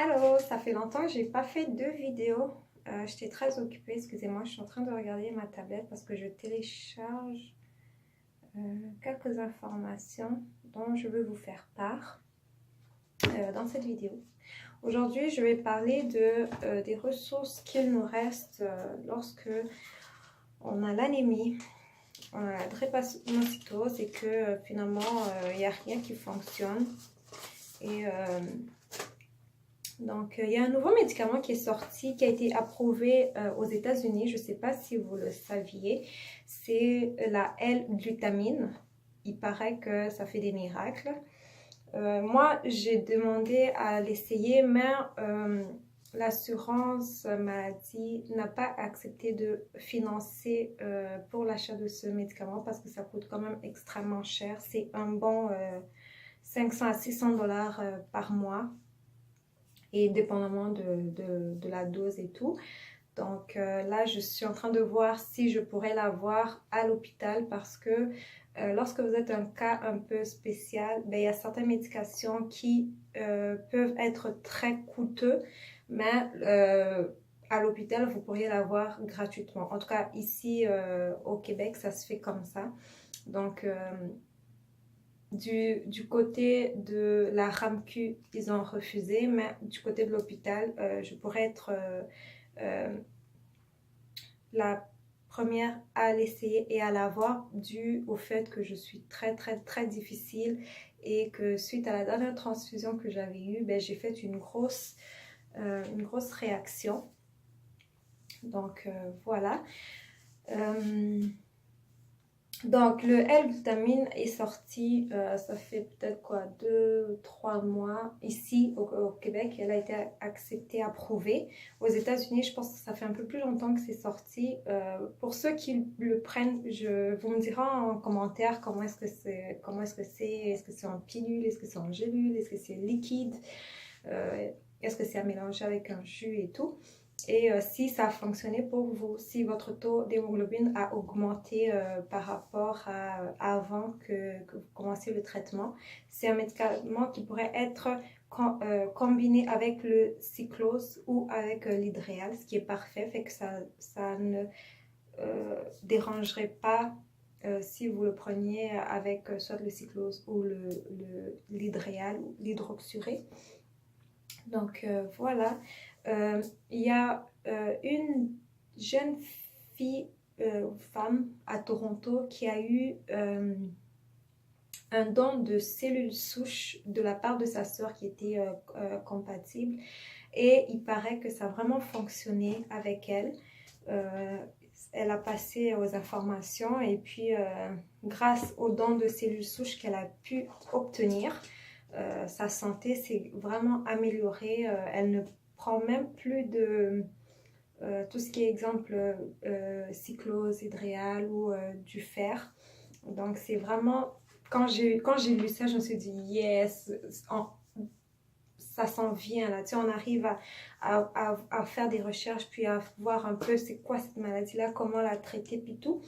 Allô, ça fait longtemps que j'ai pas fait de vidéo. J'étais très occupée, excusez-moi, je suis en train de regarder ma tablette parce que je télécharge quelques informations dont je veux vous faire part dans cette vidéo. Aujourd'hui, je vais parler des ressources qu'il nous reste lorsque on a l'anémie, on a la drépanocytose et que finalement il n'y a rien qui fonctionne. Et donc, il y a un nouveau médicament qui est sorti, qui a été approuvé aux États-Unis. Je ne sais pas si vous le saviez. C'est la L-glutamine. Il paraît que ça fait des miracles. Moi, j'ai demandé à l'essayer, mais l'assurance maladie n'a pas accepté de financer pour l'achat de ce médicament parce que ça coûte quand même extrêmement cher. C'est un bon 500 à 600 dollars par mois. Et dépendamment de la dose et tout. Donc là, je suis en train de voir si je pourrais l'avoir à l'hôpital parce que lorsque vous êtes un cas un peu spécial, ben, il y a certaines médications qui peuvent être très coûteux, mais à l'hôpital, vous pourriez l'avoir gratuitement. En tout cas, ici au Québec, ça se fait comme ça. Donc, du côté de la RAMQ, ils ont refusé, mais du côté de l'hôpital, je pourrais être la première à l'essayer et à l'avoir dû au fait que je suis très difficile et que suite à la dernière transfusion que j'avais eue, ben, j'ai fait une grosse réaction. Donc voilà. Donc, le L-glutamine est sorti, ça fait peut-être quoi, 2-3 mois ici au Québec. Elle a été acceptée, approuvée. Aux États-Unis, je pense que ça fait un peu plus longtemps que c'est sorti. Pour ceux qui le prennent, vous me direz en commentaire comment est-ce que c'est, est-ce que c'est en pilule, est-ce que c'est en gélule, est-ce que c'est liquide, est-ce que c'est à mélanger avec un jus et tout. Et si ça a fonctionné pour vous, si votre taux d'hémoglobine a augmenté par rapport à avant que vous commenciez le traitement, c'est un médicament qui pourrait être combiné avec le cyclose ou avec l'hydréal, ce qui est parfait, fait que ça ne dérangerait pas si vous le preniez avec soit le cyclose ou l'hydréal ou l'hydroxuré. Donc voilà. Il y a une jeune fille, femme à Toronto qui a eu un don de cellules souches de la part de sa sœur qui était compatible et il paraît que ça a vraiment fonctionné avec elle. Elle a passé aux informations et puis grâce au don de cellules souches qu'elle a pu obtenir, sa santé s'est vraiment améliorée. Elle ne prend même plus de tout ce qui est exemple cyclose, hydréal ou du fer. Donc c'est vraiment, quand j'ai lu ça, je me suis dit yes, ça s'en vient là. Tu sais, on arrive à faire des recherches puis à voir un peu c'est quoi cette maladie-là, comment la traiter puis tout.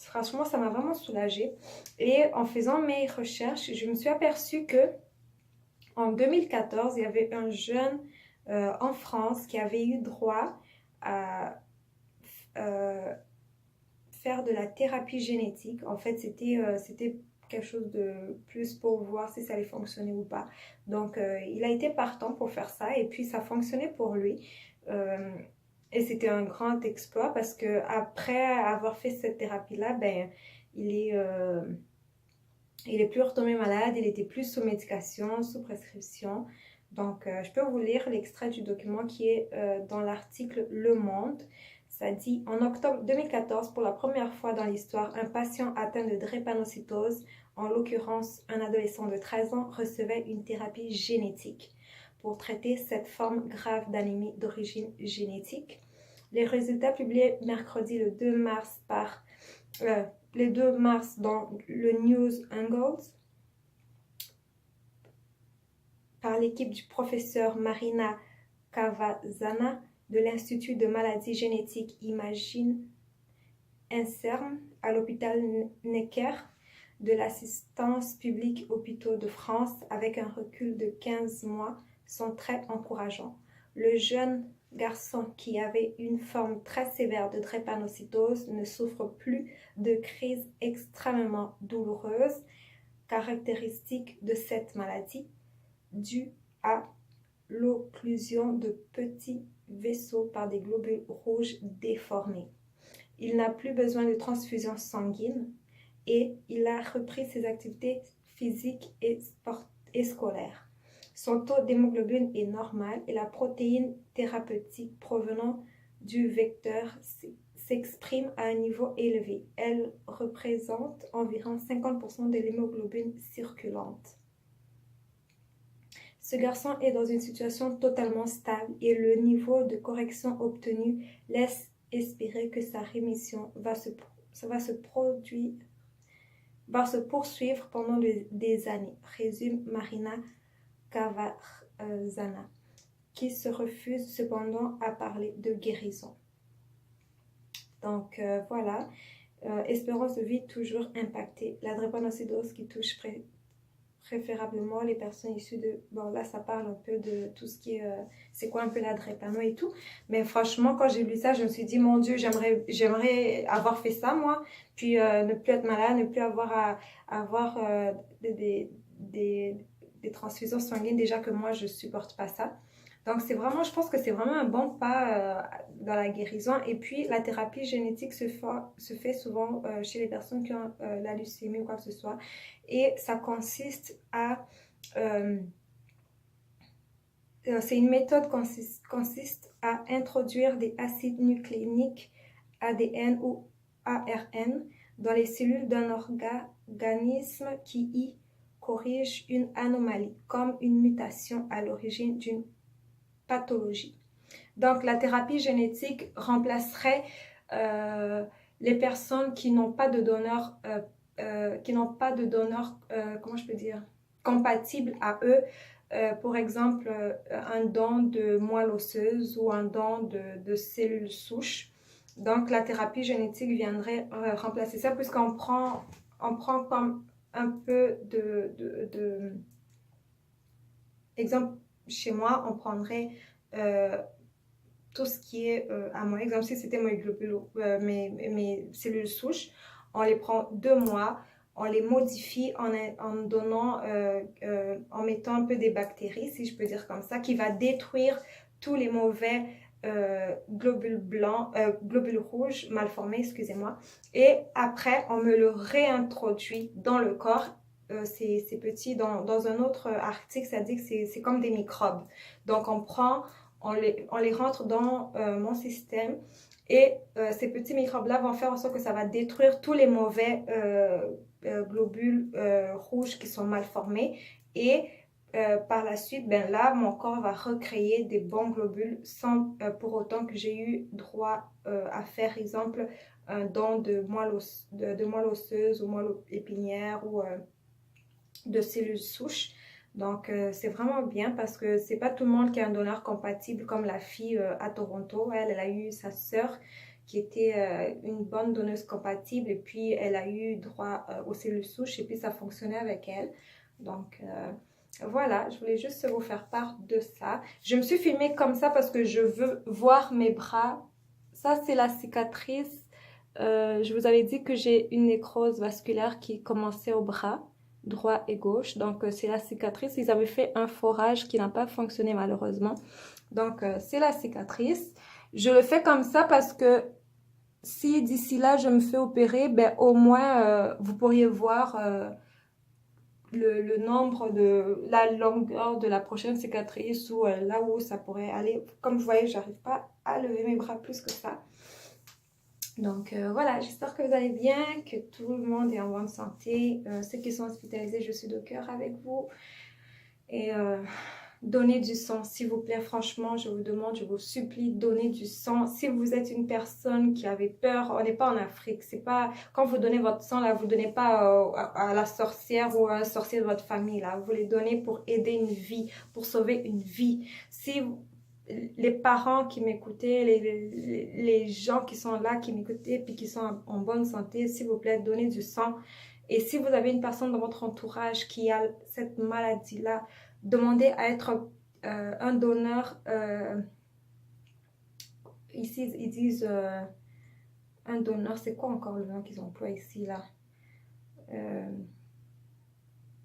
Franchement, ça m'a vraiment soulagée. Et en faisant mes recherches, je me suis aperçue que en 2014, il y avait un jeune en France qui avait eu droit à faire de la thérapie génétique. En fait, c'était quelque chose de plus pour voir si ça allait fonctionner ou pas. Donc, il a été partant pour faire ça et puis ça fonctionnait pour lui. Et c'était un grand exploit parce que après avoir fait cette thérapie-là, ben, il est plus retombé malade, il était plus sous médication, sous prescription. Donc, je peux vous lire l'extrait du document qui est dans l'article Le Monde. Ça dit, en octobre 2014, pour la première fois dans l'histoire, un patient atteint de drépanocytose, en l'occurrence un adolescent de 13 ans, recevait une thérapie génétique pour traiter cette forme grave d'anémie d'origine génétique. Les résultats publiés mercredi le 2 mars dans le News Angles par l'équipe du professeur Marina Cavazana de l'Institut de maladies génétiques Imagine INSERM à l'hôpital Necker de l'assistance publique Hôpitaux de France avec un recul de 15 mois sont très encourageants. Le jeune garçon qui avait une forme très sévère de drépanocytose ne souffre plus de crises extrêmement douloureuses, caractéristiques de cette maladie, due à l'occlusion de petits vaisseaux par des globules rouges déformés. Il n'a plus besoin de transfusion sanguine et il a repris ses activités physiques et scolaires. Son taux d'hémoglobine est normal et la protéine thérapeutique provenant du vecteur s'exprime à un niveau élevé. Elle représente environ 50% de l'hémoglobine circulante. Ce garçon est dans une situation totalement stable et le niveau de correction obtenu laisse espérer que sa rémission va se poursuivre pendant des années, résume Marina Cavarzana, qui se refuse cependant à parler de guérison. Donc voilà, espérance de vie toujours impactée. La drépanocytose qui touche préférablement les personnes issues de... Bon, là, ça parle un peu de tout ce qui est... c'est quoi un peu la drépano et tout. Mais franchement, quand j'ai lu ça, je me suis dit, mon Dieu, j'aimerais avoir fait ça, moi. Puis ne plus être malade, ne plus avoir à avoir des transfusions sanguines. Déjà que moi, je supporte pas ça. Donc, c'est vraiment, je pense que c'est vraiment un bon pas dans la guérison. Et puis, la thérapie génétique se fait souvent chez les personnes qui ont la leucémie ou quoi que ce soit. Et ça consiste à... c'est une méthode qui consiste à introduire des acides nucléiques ADN ou ARN dans les cellules d'un organisme qui y corrige une anomalie, comme une mutation à l'origine d'une pathologie. Donc, la thérapie génétique remplacerait les personnes qui n'ont pas de donneur, comment je peux dire, compatible à eux. Pour exemple, un don de moelle osseuse ou un don de cellules souches. Donc, la thérapie génétique viendrait remplacer ça puisqu'on prend comme un peu exemple, chez moi, on prendrait tout ce qui est à moi. Exemple, si c'était mes cellules souches, on les prend 2 mois, on les modifie en donnant, en mettant un peu des bactéries, si je peux dire comme ça, qui va détruire tous les mauvais globules rouges mal formés, excusez-moi. Et après, on me le réintroduit dans le corps. C'est petit. Dans un autre article, ça dit que c'est comme des microbes. Donc, on les rentre dans mon système et ces petits microbes-là vont faire en sorte que ça va détruire tous les mauvais globules rouges qui sont mal formés et par la suite, ben là, mon corps va recréer des bons globules sans pour autant que j'ai eu droit à faire, exemple, un don de moelle osseuse ou moelle épinière ou de cellules souches. Donc, c'est vraiment bien parce que c'est pas tout le monde qui a un donneur compatible comme la fille à Toronto. Elle a eu sa sœur qui était une bonne donneuse compatible et puis elle a eu droit aux cellules souches et puis ça fonctionnait avec elle. Donc, voilà, je voulais juste vous faire part de ça. Je me suis filmée comme ça parce que je veux voir mes bras. Ça, c'est la cicatrice. Je vous avais dit que j'ai une nécrose vasculaire qui commençait au bras droit et gauche. Donc, c'est la cicatrice. Ils avaient fait un forage qui n'a pas fonctionné malheureusement. Donc, c'est la cicatrice. Je le fais comme ça parce que si d'ici là, je me fais opérer, ben, au moins, vous pourriez voir le nombre de la longueur de la prochaine cicatrice ou là où ça pourrait aller. Comme vous voyez, j'arrive pas à lever mes bras plus que ça. Donc voilà, j'espère que vous allez bien, que tout le monde est en bonne santé. Ceux qui sont hospitalisés, je suis de cœur avec vous. Et donnez du sang, s'il vous plaît. Franchement, je vous demande, je vous supplie, donnez du sang. Si vous êtes une personne qui avait peur, on n'est pas en Afrique. C'est pas quand vous donnez votre sang, là, vous ne donnez pas à la sorcière ou à un sorcier de votre famille. Là. Vous les donnez pour aider une vie, pour sauver une vie. Si les parents qui m'écoutaient, les gens qui sont là, qui m'écoutaient, puis qui sont en bonne santé, s'il vous plaît, donnez du sang. Et si vous avez une personne dans votre entourage qui a cette maladie-là, demandez à être un donneur, ici ils disent un donneur, c'est quoi encore le nom qu'ils emploient ici là?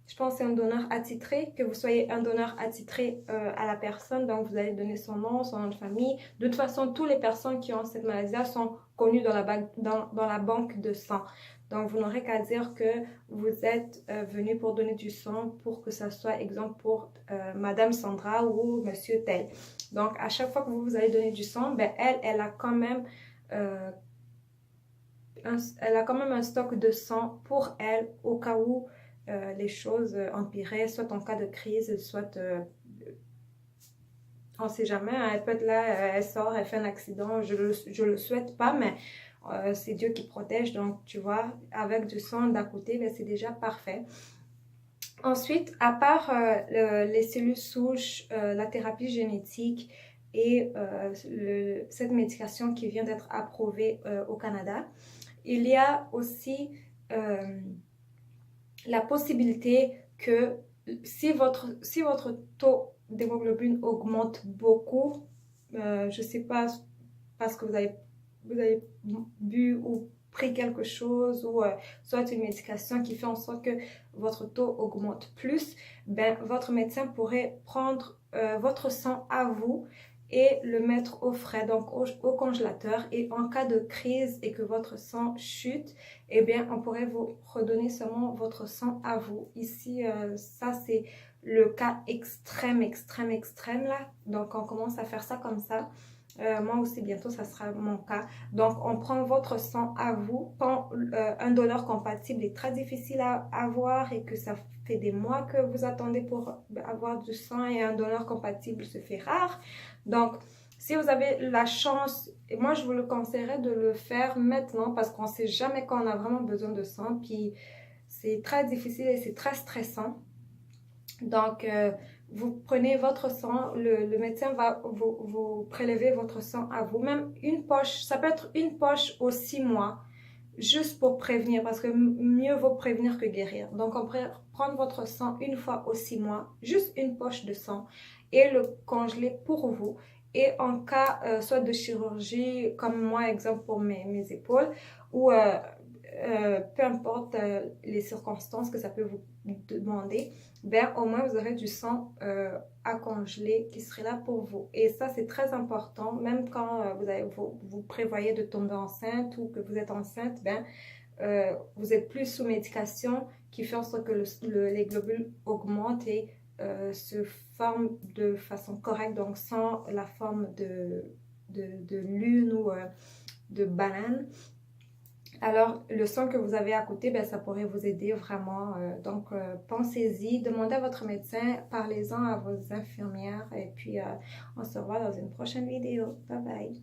Je pense que c'est un donneur attitré, que vous soyez un donneur attitré à la personne, donc vous allez donner son nom de famille. De toute façon, toutes les personnes qui ont cette maladie sont connues dans la banque de sang. Donc, vous n'aurez qu'à dire que vous êtes venu pour donner du sang pour que ça soit, exemple, pour Madame Sandra ou Monsieur tel. Donc, à chaque fois que vous allez donner du sang, ben, elle a quand même... elle a quand même un stock de sang pour elle au cas où les choses empiraient, soit en cas de crise, soit on ne sait jamais, hein, elle peut être là, elle sort, elle fait un accident, je le souhaite pas, mais c'est Dieu qui protège, donc tu vois, avec du sang d'à côté, ben, c'est déjà parfait. Ensuite, à part les cellules souches, la thérapie génétique et cette médication qui vient d'être approuvée au Canada, il y a aussi la possibilité que si votre taux d'hémoglobine augmente beaucoup, je ne sais pas, parce que vous avez bu ou pris quelque chose ou soit une médication qui fait en sorte que votre taux augmente plus, ben, votre médecin pourrait prendre votre sang à vous et le mettre au frais, donc au congélateur. Et en cas de crise et que votre sang chute, eh bien, on pourrait vous redonner seulement votre sang à vous. Ici, ça, c'est le cas extrême là. Donc, on commence à faire ça comme ça. Moi aussi, bientôt, ça sera mon cas. Donc, on prend votre sang à vous. Quand un donneur compatible est très difficile à avoir et que ça fait des mois que vous attendez pour avoir du sang et un donneur compatible se fait rare. Donc, si vous avez la chance, et moi, je vous le conseillerais de le faire maintenant parce qu'on ne sait jamais quand on a vraiment besoin de sang. Puis, c'est très difficile et c'est très stressant. Donc, vous prenez votre sang, le médecin va vous prélever votre sang à vous. Même une poche, ça peut être une poche aux 6 mois, juste pour prévenir, parce que mieux vaut prévenir que guérir. Donc, on pourrait prendre votre sang une fois aux 6 mois, juste une poche de sang, et le congeler pour vous. Et en cas soit de chirurgie, comme moi, exemple pour mes épaules, ou peu importe les circonstances que ça peut vous demander, ben au moins vous aurez du sang à congeler qui serait là pour vous. Et ça, c'est très important, même quand vous prévoyez de tomber enceinte ou que vous êtes enceinte, ben vous êtes plus sous médication qui fait en sorte que les globules augmentent et se forment de façon correcte, donc sans la forme de lune ou de banane. Alors, le sang que vous avez à côté, ben, ça pourrait vous aider vraiment. Donc, pensez-y, demandez à votre médecin, parlez-en à vos infirmières et puis on se revoit dans une prochaine vidéo. Bye bye!